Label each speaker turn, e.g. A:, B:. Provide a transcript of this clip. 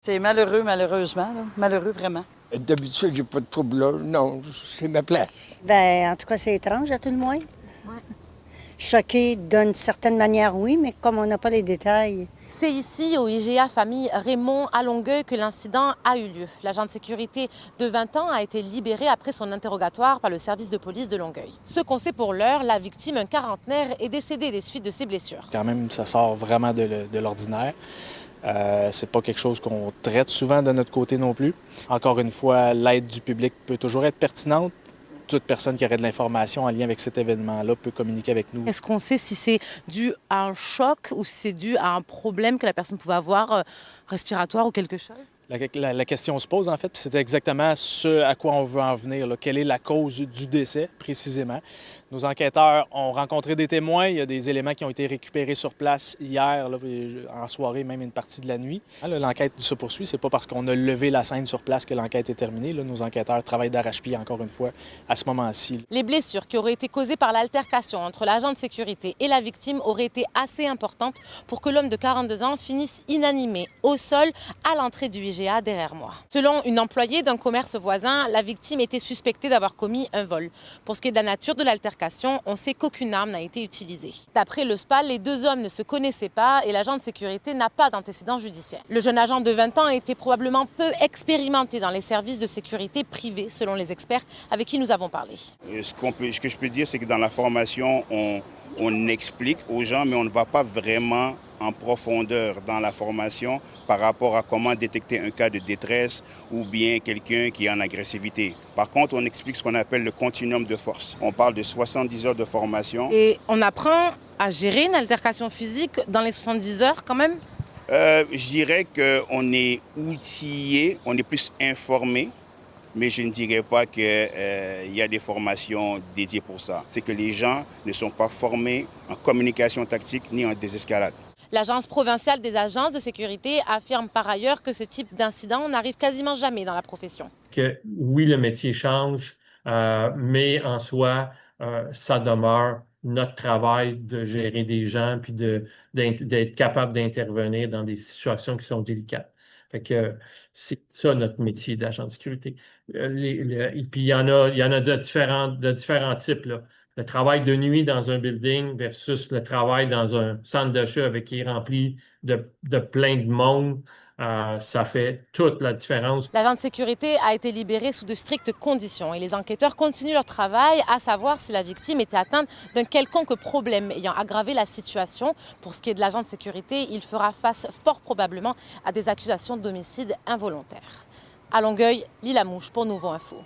A: C'est malheureux, malheureusement. Là. Malheureux, vraiment.
B: D'habitude, j'ai pas de trouble là. Non, c'est ma place.
C: En tout cas, c'est étrange, à tout le moins. Ouais. Choqué d'une certaine manière, oui, mais comme on n'a pas les détails.
D: C'est ici, au IGA Famille Raymond à Longueuil, que l'incident a eu lieu. L'agent de sécurité de 20 ans a été libéré après son interrogatoire par le service de police de Longueuil. Ce qu'on sait pour l'heure, la victime, un quarantenaire, est décédée des suites de ses blessures.
E: Quand même, ça sort vraiment de l'ordinaire. C'est pas quelque chose qu'on traite souvent de notre côté non plus. Encore une fois, l'aide du public peut toujours être pertinente. Toute personne qui aurait de l'information en lien avec cet événement-là peut communiquer avec nous.
D: Est-ce qu'on sait si c'est dû à un choc ou si c'est dû à un problème que la personne pouvait avoir, respiratoire ou quelque chose?
E: La question se pose, en fait, puis c'est exactement ce à quoi on veut en venir. Là. Quelle est la cause du décès, précisément? Nos enquêteurs ont rencontré des témoins. Il y a des éléments qui ont été récupérés sur place hier, là, en soirée, même une partie de la nuit. L'enquête se poursuit. C'est pas parce qu'on a levé la scène sur place que l'enquête est terminée. Là, nos enquêteurs travaillent d'arrache-pied, encore une fois, à ce moment-ci.
D: Les blessures qui auraient été causées par l'altercation entre l'agent de sécurité et la victime auraient été assez importantes pour que l'homme de 42 ans finisse inanimé au sol à l'entrée du IGA derrière moi. Selon une employée d'un commerce voisin, la victime était suspectée d'avoir commis un vol. Pour ce qui est de la nature de l'altercation, on sait qu'aucune arme n'a été utilisée. D'après le SPAL, les deux hommes ne se connaissaient pas et l'agent de sécurité n'a pas d'antécédent judiciaire. Le jeune agent de 20 ans était probablement peu expérimenté dans les services de sécurité privés, selon les experts avec qui nous avons parlé.
F: Ce que je peux dire, c'est que dans la formation, on explique aux gens, mais on ne va pas vraiment en profondeur dans la formation par rapport à comment détecter un cas de détresse ou bien quelqu'un qui est en agressivité. Par contre, on explique ce qu'on appelle le continuum de force. On parle de 70 heures de formation.
D: Et on apprend à gérer une altercation physique dans les 70 heures quand même?
F: Je dirais qu'on est outillé, on est plus informé. Mais je ne dirais pas qu'il y a des formations dédiées pour ça. C'est que les gens ne sont pas formés en communication tactique ni en désescalade.
D: L'Agence provinciale des agences de sécurité affirme par ailleurs que ce type d'incident n'arrive quasiment jamais dans la profession.
G: Que oui, le métier change, mais en soi, ça demeure notre travail de gérer des gens puis d'être capable d'intervenir dans des situations qui sont délicates. Fait que c'est ça notre métier d'agent de sécurité. Et puis il y en a de différents types, là. Le travail de nuit dans un building versus le travail dans un centre d'achat qui est rempli de plein de monde, ça fait toute la différence.
D: L'agent de sécurité a été libéré sous de strictes conditions et les enquêteurs continuent leur travail, à savoir si la victime était atteinte d'un quelconque problème ayant aggravé la situation. Pour ce qui est de l'agent de sécurité, il fera face fort probablement à des accusations d'homicide involontaire. À Longueuil, Lila Mouche pour Nouveau Info.